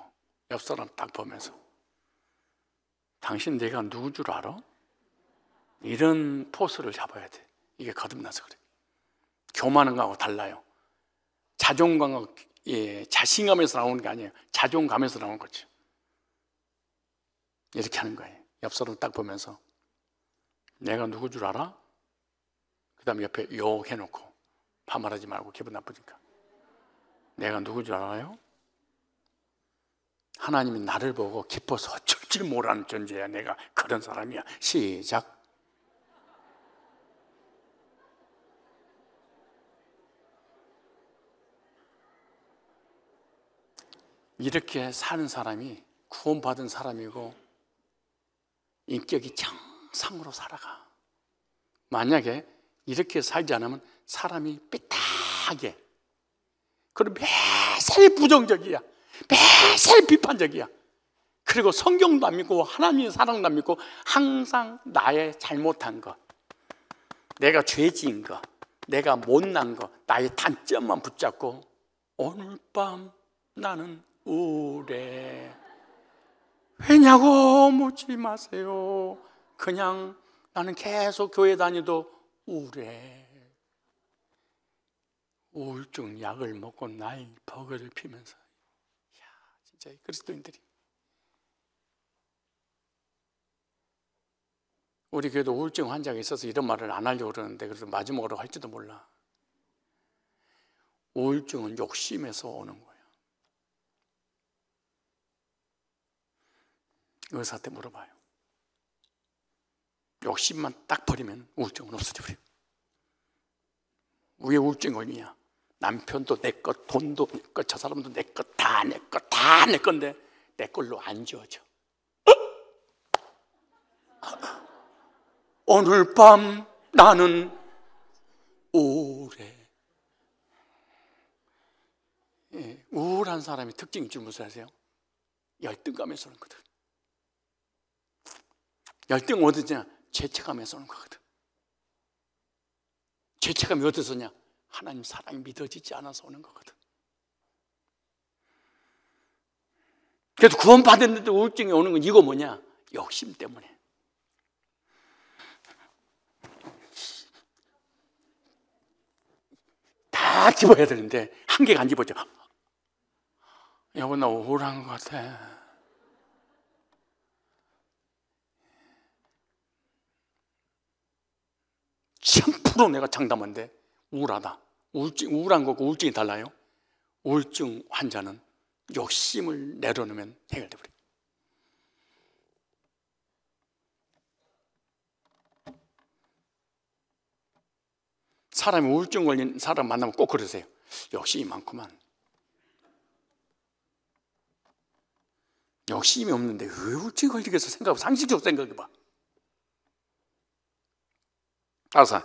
옆 사람 딱 보면서, 당신 내가 누구 줄 알아? 이런 포스를 잡아야 돼. 이게 거듭나서 그래. 교만한 거하고 달라요. 자존감과 자신감에서 나오는 게 아니에요. 자존감에서 나오는 거죠. 이렇게 하는 거예요. 옆 사람 딱 보면서 내가 누구 줄 알아? 그 다음에 옆에 욕 해놓고 반말하지 말고 기분 나쁘니까. 내가 누구 줄 알아요? 하나님이 나를 보고 기뻐서 어쩔 줄 모르는 존재야. 내가 그런 사람이야. 시작. 이렇게 사는 사람이 구원받은 사람이고 인격이 정상으로 살아가. 만약에 이렇게 살지 않으면 사람이 삐딱해. 그리고 매사에 부정적이야. 매사에 비판적이야. 그리고 성경도 안 믿고 하나님의 사랑도 안 믿고 항상 나의 잘못한 것, 내가 죄 지은 것, 내가 못난 것, 나의 단점만 붙잡고 오늘 밤 나는 우울해. 왜냐고 묻지 마세요. 그냥 나는 계속 교회 다니도 우울해. 우울증 약을 먹고 날 버거를 피면서, 이야, 진짜 이 그리스도인들이. 우리 교회도 우울증 환자가 있어서 이런 말을 안 하려고 그러는데, 그래서 마지막으로 할지도 몰라. 우울증은 욕심에서 오는 거예요. 의사한테 물어봐요. 욕심만 딱 버리면 우울증은 없어져 버려요. 왜 우울증이 걸리냐? 남편도 내 것, 돈도 내 것, 저 사람도 내 것, 다 내 것, 다 내 건데 내 걸로 안 지워져. 오늘 밤 나는 우울해. 우울한 사람의 특징인 줄 무슨 아세요? 열등감에서 오는 거거든. 열등은 어디냐? 죄책감에서 오는 거거든. 죄책감이 어디서 오냐? 하나님 사랑이 믿어지지 않아서 오는 거거든. 그래서 구원받았는데 우울증이 오는 건 이거 뭐냐? 욕심 때문에. 다 집어야 되는데 한 개가 안 집어져. 여보, 나 우울한 것 같아. 1000% 내가 장담한데 우울하다. 우울한 거고 우울증이 달라요. 우울증 환자는 욕심을 내려놓으면 해결돼 버려요. 사람이 우울증 걸린 사람 만나면 꼭 그러세요. 욕심이 많구만. 욕심이 없는데 왜 우울증 걸리겠어? 생각해봐. 상식적으로 생각해봐. 알았어.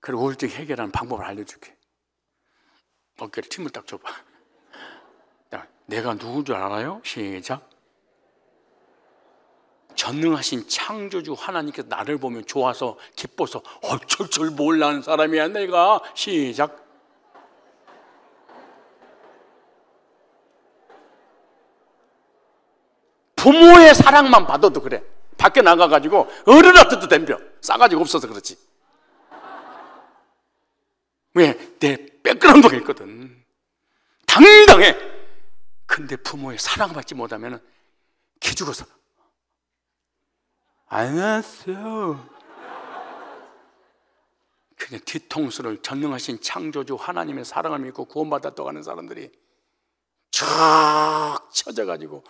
그리고 우울증 해결하는 방법을 알려줄게. 어깨를 힘을 딱 줘봐. 내가 누군 줄 알아요? 시작. 전능하신 창조주 하나님께서 나를 보면 좋아서 기뻐서 어쩔 줄 몰라는 사람이야 내가. 시작. 부모의 사랑만 받아도 그래. 밖에 나가가지고 어른한테도 덤벼. 싸가지가 없어서 그렇지. 왜? 내 백그라운드가 있거든. 당당해. 근데 부모의 사랑받지 못하면 기죽어서 안 왔어. 그냥 뒤통수를 전능하신 창조주 하나님의 사랑을 믿고 구원받았다고 하는 사람들이 촥 쳐져가지고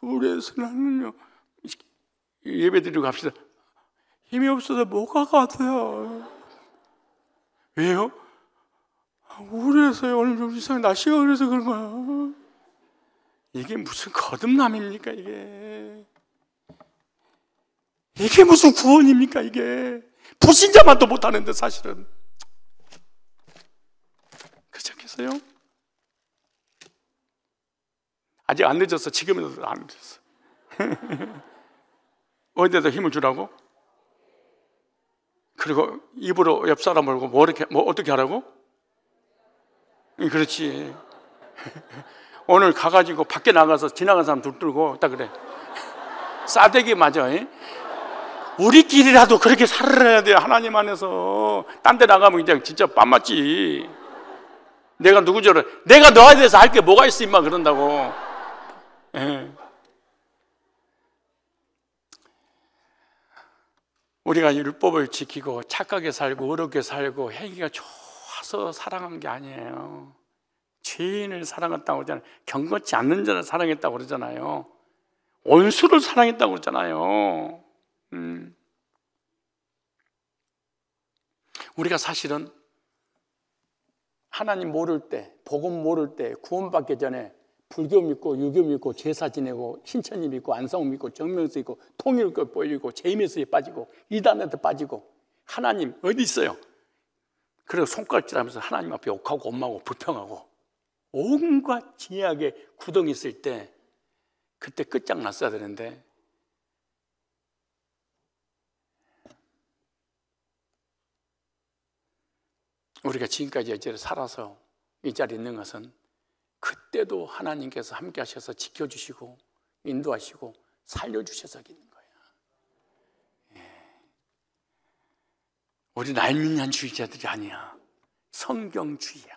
그래서 나는요 예배 드리고 갑시다. 힘이 없어서 못 갈 것 같아요. 왜요? 우울해서요. 오늘 좀 이상한 날씨가 그래서 그런 거야. 이게 무슨 거듭남입니까 이게? 이게 무슨 구원입니까 이게? 불신자만도 못하는데 사실은. 그렇지 않겠어요? 아직 안 늦었어. 지금이라도 안 늦었어. 어디에다 힘을 주라고? 그리고 입으로 옆 사람 몰고 뭐 어떻게 하라고? 그렇지. 오늘 가가지고 밖에 나가서 지나간 사람 붙들고 딱 그래. 싸대기 맞아. 우리끼리라도 그렇게 살아야 돼. 하나님 안에서. 딴 데 나가면 그냥 진짜 빰 맞지. 내가 누구 줄 알아? 내가 너에 대해서 할 게 뭐가 있어 임마 그런다고. 예. 우리가 율법을 지키고 착하게 살고 의롭게 살고 행위가 좋아서 사랑한 게 아니에요. 죄인을 사랑했다고 그러잖아요. 경건치 않는 자를 사랑했다고 그러잖아요. 원수를 사랑했다고 그러잖아요. 우리가 사실은 하나님 모를 때, 복음 모를 때, 구원받기 전에 불교 믿고 유교 믿고 제사 지내고 신천지 믿고 안성우 믿고 정명수 믿고 통일교 보이고 제임에서에 빠지고 이단에도 빠지고 하나님 어디 있어요? 그리고 손가락질하면서 하나님 앞에 욕하고 원망하고 불평하고 온갖 죄악의 구덩이 있을 때 그때 끝장났어야 되는데 우리가 지금까지 여기를 살아서 이 자리에 있는 것은 그때도 하나님께서 함께 하셔서 지켜주시고 인도하시고 살려주셔서 있는 거예요. 우리 날민한주의자들이 아니야. 성경주의야.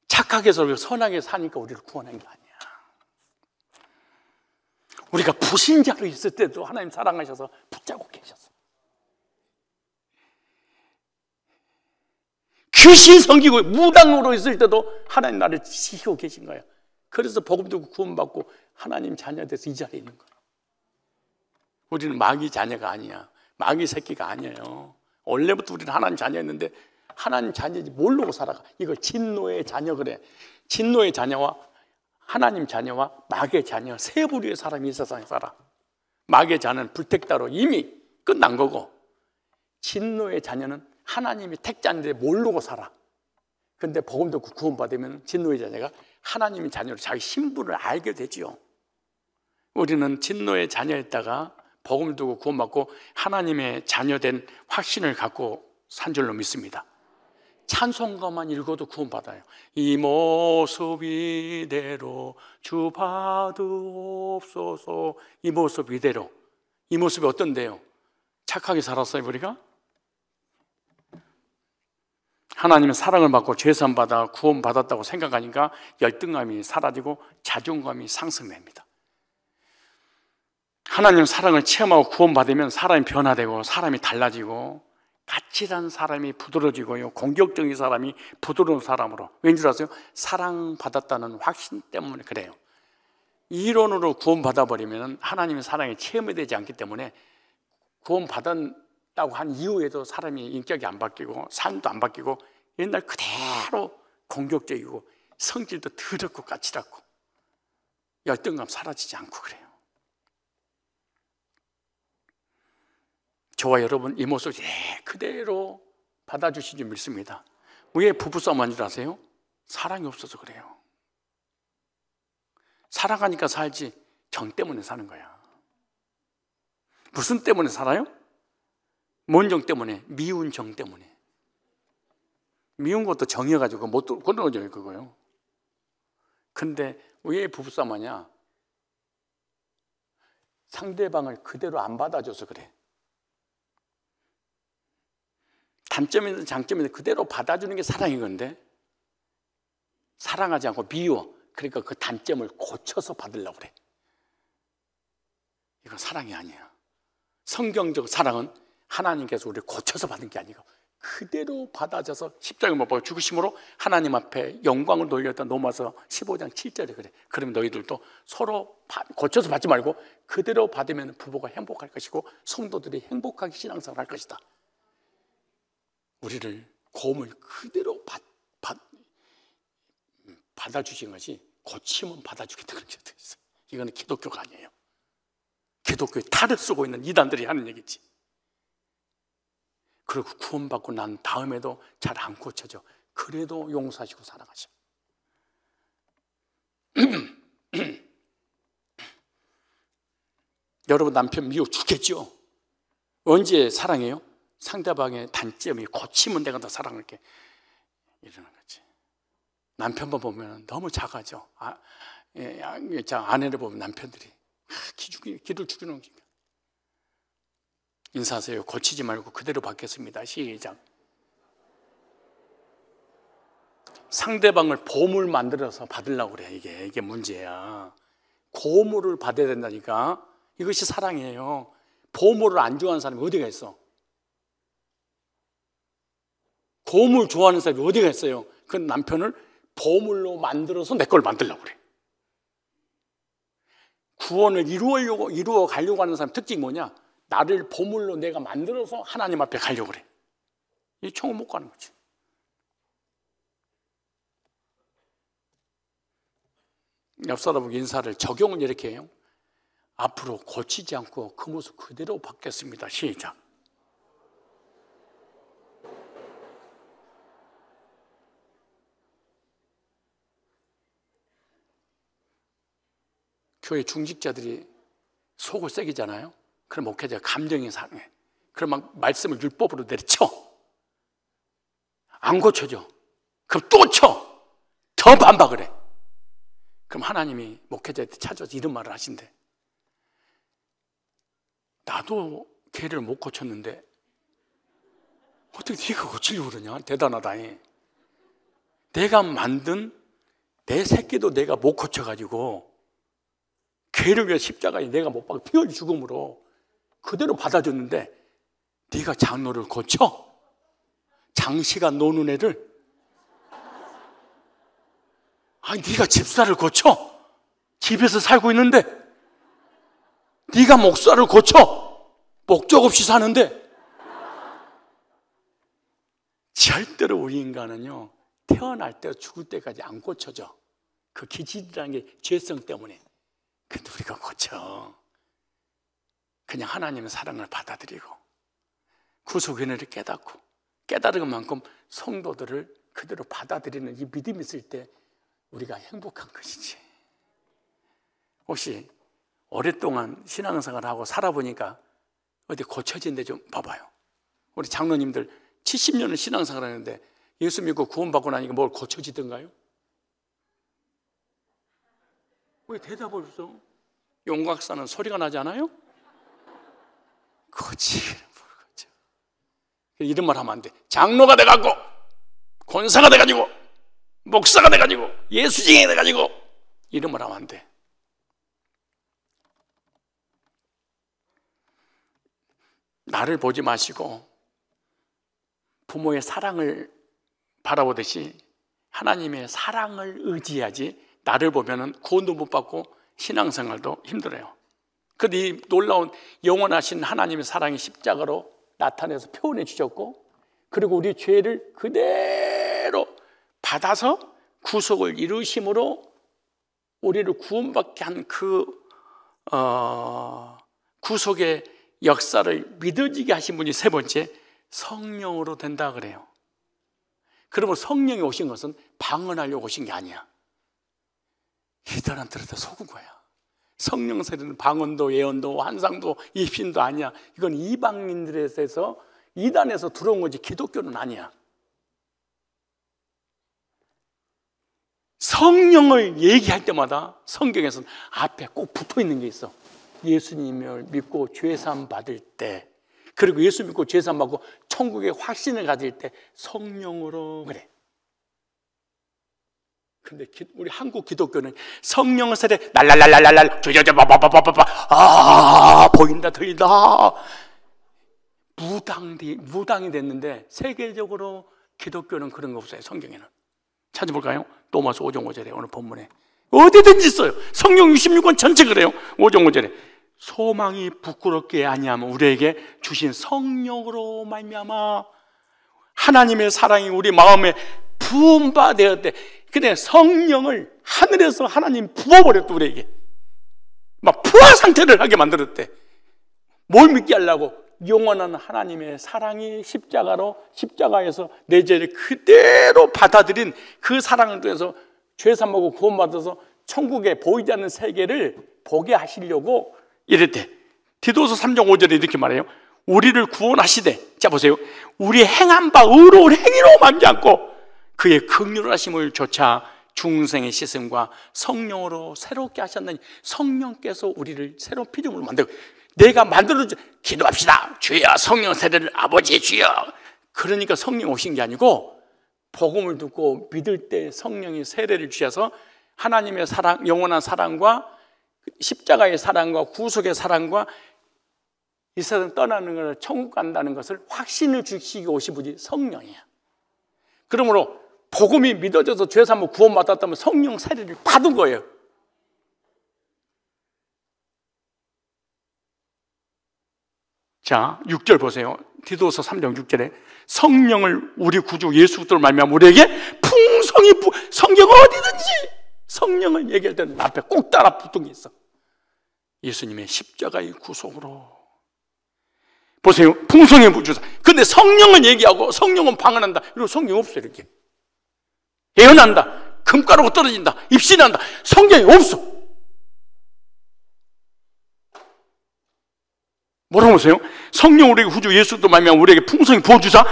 착하게 살고 선하게 사니까 우리를 구원한 게 아니야. 우리가 불신자로 있을 때도 하나님 사랑하셔서 붙잡고 계셨어. 귀신 섬기고 무당으로 있을 때도 하나님 나를 지키고 계신 거예요. 그래서 복음 듣고 구원받고 하나님 자녀 돼서 이 자리에 있는 거예요. 우리는 마귀 자녀가 아니야. 마귀 새끼가 아니에요. 원래부터 우리는 하나님 자녀였는데 하나님 자녀인지 모르고 살아가. 이걸 진노의 자녀 그래. 진노의 자녀와 하나님 자녀와 마귀의 자녀 세 부류의 사람이 이 세상에 살아. 마귀의 자녀는 불택다로 이미 끝난 거고 진노의 자녀는 하나님이 택자인데 모르고 살아. 근데 복음 듣고 구원받으면 진노의 자녀가 하나님의 자녀로 자기 신분을 알게 되지요. 우리는 진노의 자녀였다가 복음 듣고 구원받고 하나님의 자녀된 확신을 갖고 산 줄로 믿습니다. 찬송가만 읽어도 구원받아요. 이 모습 이대로 주 받으옵소서. 이 모습 이대로. 이 모습이 어떤데요? 착하게 살았어요 우리가? 하나님의 사랑을 받고 죄산 받아 구원받았다고 생각하니까 열등감이 사라지고 자존감이 상승됩니다. 하나님의 사랑을 체험하고 구원받으면 사람이 변화되고 사람이 달라지고 까칠한 사람이 부드러워지고요 공격적인 사람이 부드러운 사람으로. 왠지 아세요? 사랑받았다는 확신 때문에 그래요. 이론으로 구원받아버리면 하나님의 사랑이 체험이 되지 않기 때문에 구원받았다고 한 이후에도 사람이 인격이 안 바뀌고 삶도 안 바뀌고 옛날 그대로 공격적이고 성질도 더럽고 까칠하고 열등감 사라지지 않고 그래요. 저와 여러분 이 모습 그대로 받아주신 줄 믿습니다. 왜 부부싸움 한 줄 아세요? 사랑이 없어서 그래요. 사랑하니까 살지 정 때문에 사는 거야. 무슨 때문에 살아요? 뭔 정 때문에? 미운 정 때문에. 미운 것도 정해가지고 못 끊어져요 그거요. 근데 왜 부부싸움 하냐? 상대방을 그대로 안 받아줘서 그래. 단점이든 장점이든 그대로 받아주는 게 사랑인 건데 사랑하지 않고 미워. 그러니까 그 단점을 고쳐서 받으려고 그래. 이건 사랑이 아니야. 성경적 사랑은 하나님께서 우리를 고쳐서 받는 게 아니고 그대로 받아져서 십자가에 못 박아 죽으심으로 하나님 앞에 영광을 돌렸다. 로마서 15장 7절에 그래. 그러면 너희들도 서로 고쳐서 받지 말고 그대로 받으면 부부가 행복할 것이고 성도들이 행복하게 신앙생활 할 것이다. 우리를 고음을 그대로 받아주신 것이 고침은 받아주겠다는 게 있어요. 이거는 기독교가 아니에요. 기독교의 탈을 쓰고 있는 이단들이 하는 얘기지. 그리고 구원받고 난 다음에도 잘 안 고쳐져. 그래도 용서하시고 사랑하셔. 여러분 남편 미워 죽겠죠? 언제 사랑해요? 상대방의 단점이 고치면 내가 더 사랑할게 이러는 거지. 남편만 보면 너무 작아져. 아내를 보면 남편들이 기를 죽이는 거니까. 인사하세요. 고치지 말고 그대로 받겠습니다. 시작. 상대방을 보물 만들어서 받으려고 그래. 이게 문제야. 고물을 받아야 된다니까. 이것이 사랑이에요. 보물을 안 좋아하는 사람이 어디가 있어? 고물 좋아하는 사람이 어디가 있어요? 그 남편을 보물로 만들어서 내 걸 만들려고 그래. 구원을 이루어 가려고 하는 사람 특징이 뭐냐? 나를 보물로 내가 만들어서 하나님 앞에 가려고 그래. 이 천국 못 가는 거지. 옆 사람에게 인사를 적용을 이렇게 해요. 앞으로 고치지 않고 그 모습 그대로 받겠습니다. 시작. 교회 중직자들이 속을 새기잖아요. 그럼 목회자가 감정이 상해. 그럼 막 말씀을 율법으로 내려쳐. 안 고쳐져. 그럼 또 쳐. 더 반박을 해. 그럼 하나님이 목회자한테 찾아서 이런 말을 하신대. 나도 걔를 못 고쳤는데 어떻게 네가 고치려고 그러냐? 대단하다. 내가 만든 내 새끼도 내가 못 고쳐가지고 걔를 위해 십자가에 내가 못 박아 피 흘린 죽음으로 그대로 받아줬는데 네가 장로를 고쳐? 장시간 노는 애를? 아니 네가 집사를 고쳐? 집에서 살고 있는데 네가 목사를 고쳐? 목적 없이 사는데. 절대로 우리 인간은요 태어날 때 죽을 때까지 안 고쳐져. 그 기질이라는 게 죄성 때문에. 근데 우리가 고쳐. 그냥 하나님의 사랑을 받아들이고 구속 은혜를 깨닫고 깨달은 만큼 성도들을 그대로 받아들이는 이 믿음이 있을 때 우리가 행복한 것이지. 혹시 오랫동안 신앙생활을 하고 살아보니까 어디 고쳐진 데 좀 봐봐요. 우리 장로님들 70년을 신앙생활 하는데 예수 믿고 구원받고 나니까 뭘 고쳐지던가요? 왜 대답을 없어? 용각사는 소리가 나지 않아요? 고치기는 뭘 고쳐. 이런 말 하면 안 돼. 장로가 돼가지고 권사가 돼가지고 목사가 돼가지고 예수쟁이 돼가지고 이런 말 하면 안 돼. 나를 보지 마시고 부모의 사랑을 바라보듯이 하나님의 사랑을 의지해야지. 나를 보면은 구원도 못 받고 신앙생활도 힘들어요. 그런데 이 놀라운 영원하신 하나님의 사랑이 십자가로 나타내서 표현해 주셨고, 그리고 우리 죄를 그대로 받아서 구속을 이루심으로 우리를 구원받게 한 그 구속의 역사를 믿어지게 하신 분이 세 번째, 성령으로 된다 그래요. 그러면 성령이 오신 것은 방언하려고 오신 게 아니야. 이들한테도 속은 거야. 성령 세례는 방언도 예언도 환상도 입신도 아니야. 이건 이방인들에서 이단에서 들어온 거지 기독교는 아니야. 성령을 얘기할 때마다 성경에서는 앞에 꼭 붙어 있는 게 있어. 예수님을 믿고 죄사함 받을 때, 그리고 예수 믿고 죄사함 받고 천국의 확신을 가질 때 성령으로 그래. 근데 우리 한국 기독교는 성령 세례 날랄랄랄랄 저저저 바바바바바 보인다 들린다 무당이 됐는데 세계적으로 기독교는 그런 거 없어요. 성경에는. 찾아볼까요? 로마서 5장 5절에 오늘 본문에 어디든지 있어요. 성령 66권 전체 그래요. 5장 5절에 소망이 부끄럽게 아니하면 우리에게 주신 성령으로 말미암아 하나님의 사랑이 우리 마음에 부은 바 되었대. 근데 성령을 하늘에서 하나님 부어버렸대. 우리에게 막 부화 상태를 하게 만들었대. 뭘 믿게 하려고? 영원한 하나님의 사랑이 십자가에서 내 죄를 그대로 받아들인 그 사랑을 통해서 죄 사하고 구원받아서 천국에 보이지 않는 세계를 보게 하시려고 이랬대. 디도서 3장 5절에 이렇게 말해요. 우리를 구원하시되, 자 보세요, 우리 행한 바 의로운 행위로 만지 않고 그의 긍휼하심을 조차 중생의 씻음과 성령으로 새롭게 하셨느니 성령께서 우리를 새로운 피조물로 만들고 내가 만들어줘. 기도합시다. 주여 성령 세례를 아버지 주여. 그러니까 성령 오신 게 아니고 복음을 듣고 믿을 때 성령이 세례를 주셔서 하나님의 사랑, 영원한 사랑과 십자가의 사랑과 구속의 사랑과 이 세상 떠나는 걸 천국 간다는 것을 확신을 주시기 오신 분이 성령이야. 그러므로 복음이 믿어져서 죄 사함을 구원받았다면 성령 세례를 받은 거예요. 자, 6절 보세요. 디도서 3장 6절에 성령을 우리 구주 예수 그리스도로 말미암아 우리에게 풍성히 성경 어디든지 성령을 얘기할 때는 앞에 꼭 따라 붙은 게 있어. 예수님의 십자가의 구속으로 보세요. 풍성히 부주사. 근데 성령은 얘기하고 성령은 방언한다. 그리고 성경 없어. 이렇게 예언한다, 금가루가 떨어진다, 입신한다. 성경이 없어. 뭐라고 보세요? 성령 우리에게 후주 예수도 말미암아 우리에게 풍성히 부어주사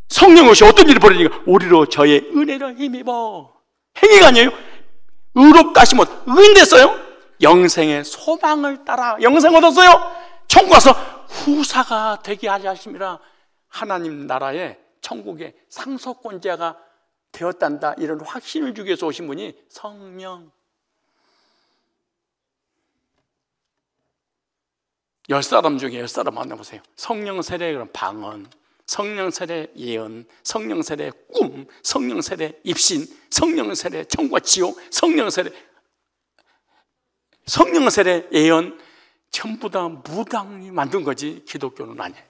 성령 없이 어떤 일이 벌어지니까 우리로 저의 은혜를 힘입어. 행위가 아니에요. 의롭다 하시면 의인됐어요. 영생의 소망을 따라 영생 얻었어요. 천국 가서 후사가 되게 하심이라 하나님 나라의 천국의 상속권자가 되었단다. 이런 확신을 주기 위해서 오신 분이 성령. 10사람 중에 10사람 만나보세요. 성령 세례 그럼 방언, 성령 세례 예언, 성령 세례 꿈, 성령 세례 입신, 성령 세례 천국과 지옥, 성령 세례 예언 전부 다 무당이 만든 거지 기독교는 아니에요.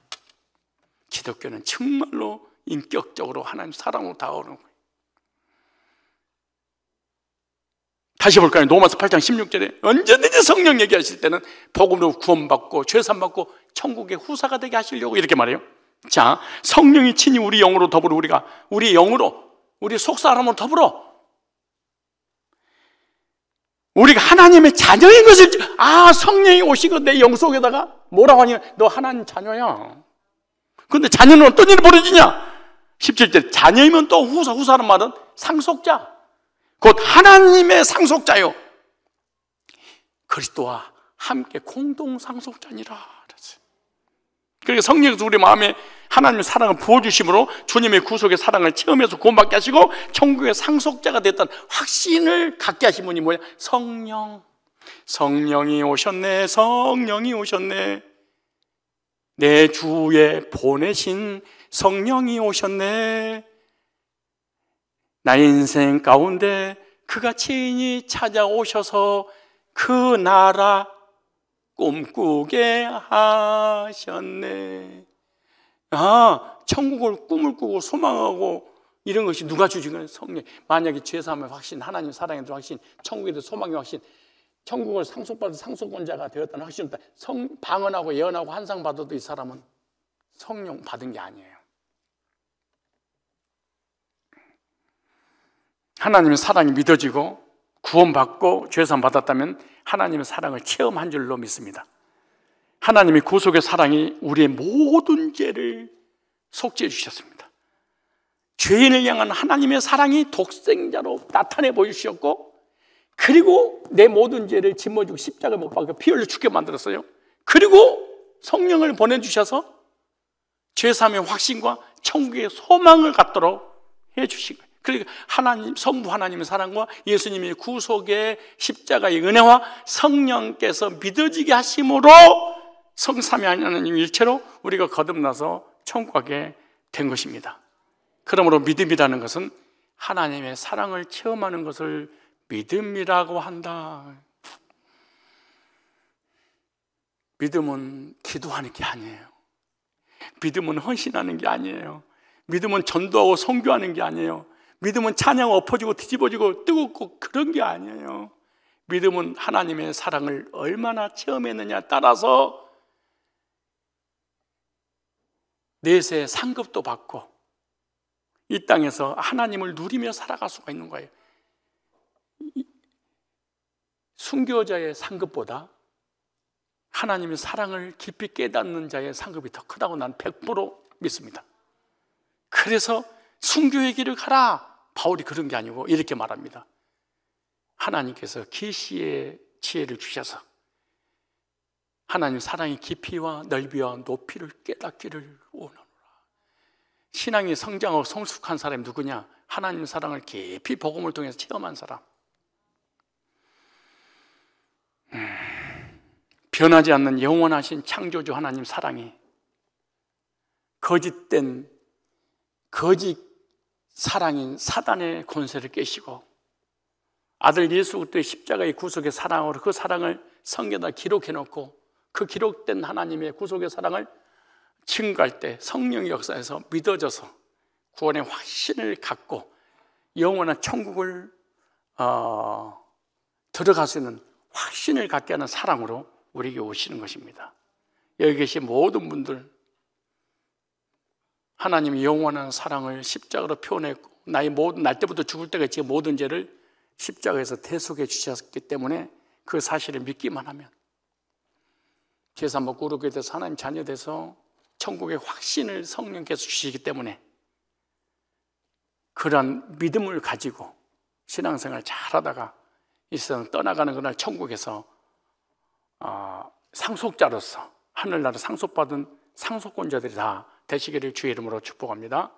기독교는 정말로 인격적으로 하나님 사랑으로 다가오는 거예요. 다시 볼까요? 로마서 8장 16절에 언제든지 성령 얘기하실 때는 복음으로 구원받고 죄산받고 천국의 후사가 되게 하시려고 이렇게 말해요. 자, 성령이 친히 우리 영으로 더불어 우리 영으로 우리 속사람으로 더불어 우리가 하나님의 자녀인 것을 성령이 오시고 내 영 속에다가 뭐라고 하냐? 너 하나님 자녀야. 그런데 자녀는 어떤 일이 벌어지냐? 17절 자녀이면 또 후사라는 말은 상속자, 곧 하나님의 상속자요 그리스도와 함께 공동 상속자니라. 그러니까 성령께서 우리 마음에 하나님의 사랑을 부어주심으로 주님의 구속의 사랑을 체험해서 구원받게 하시고 천국의 상속자가 됐다는 확신을 갖게 하신 분이 뭐야? 성령이 오셨네. 성령이 오셨네. 내 주에 보내신 성령이 오셨네. 나의 인생 가운데 그가 친히 찾아오셔서 그 나라 꿈꾸게 하셨네. 천국을 꿈을 꾸고 소망하고 이런 것이 누가 주신 거예요? 성령. 만약에 죄사함의 확신, 하나님 사랑에 대한 확신, 천국에 대한 소망의 확신, 천국을 상속받은 상속권자가 되었다는 확신, 방언하고 예언하고 환상 받아도 이 사람은 성령 받은 게 아니에요. 하나님의 사랑이 믿어지고 구원받고 죄사함 받았다면 하나님의 사랑을 체험한 줄로 믿습니다. 하나님의 구속의 사랑이 우리의 모든 죄를 속죄해 주셨습니다. 죄인을 향한 하나님의 사랑이 독생자로 나타내 보이셨고, 그리고 내 모든 죄를 짊어지고 십자가에 못 박혀 피 흘려 죽게 만들었어요. 그리고 성령을 보내주셔서 죄사함의 확신과 천국의 소망을 갖도록 해주신 거예요. 그러니까 성부 하나님의 사랑과 예수님의 구속의 십자가의 은혜와 성령께서 믿어지게 하심으로 성삼위 하나님 일체로 우리가 거듭나서 천국 가게 된 것입니다. 그러므로 믿음이라는 것은 하나님의 사랑을 체험하는 것을 믿음이라고 한다. 믿음은 기도하는 게 아니에요. 믿음은 헌신하는 게 아니에요. 믿음은 전도하고 선교하는 게 아니에요. 믿음은 찬양 엎어지고 뒤집어지고 뜨겁고 그런 게 아니에요. 믿음은 하나님의 사랑을 얼마나 체험했느냐에 따라서 내세 상급도 받고 이 땅에서 하나님을 누리며 살아갈 수가 있는 거예요. 순교자의 상급보다 하나님의 사랑을 깊이 깨닫는 자의 상급이 더 크다고 난 100% 믿습니다. 그래서 순교의 길을 가라. 바울이 그런 게 아니고 이렇게 말합니다. 하나님께서 계시의 지혜를 주셔서 하나님 사랑의 깊이와 넓이와 높이를 깨닫기를 원하노라. 신앙이 성장하고 성숙한 사람이 누구냐? 하나님 사랑을 깊이 복음을 통해서 체험한 사람. 변하지 않는 영원하신 창조주 하나님 사랑이 거짓된 거짓 사랑인 사단의 권세를 깨시고 아들 예수 그리스도의 십자가의 구속의 사랑으로 그 사랑을 성경에다 기록해 놓고 그 기록된 하나님의 구속의 사랑을 증거할 때 성령의 역사에서 믿어져서 구원의 확신을 갖고 영원한 천국을 들어갈 수 있는 확신을 갖게 하는 사랑으로 우리에게 오시는 것입니다. 여기 계신 모든 분들 하나님이 영원한 사랑을 십자가로 표현했고 나의 모든 날 때부터 죽을 때까지 모든 죄를 십자가에서 대속해 주셨기 때문에 그 사실을 믿기만 하면 죄사 먹고 그렇게 돼서 하나님 자녀 돼서 천국의 확신을 성령께서 주시기 때문에 그러한 믿음을 가지고 신앙생활 잘하다가 이 세상 떠나가는 그날 천국에서 상속자로서 하늘나라 상속받은 상속권자들이 다 되시기를 주의 이름으로 축복합니다.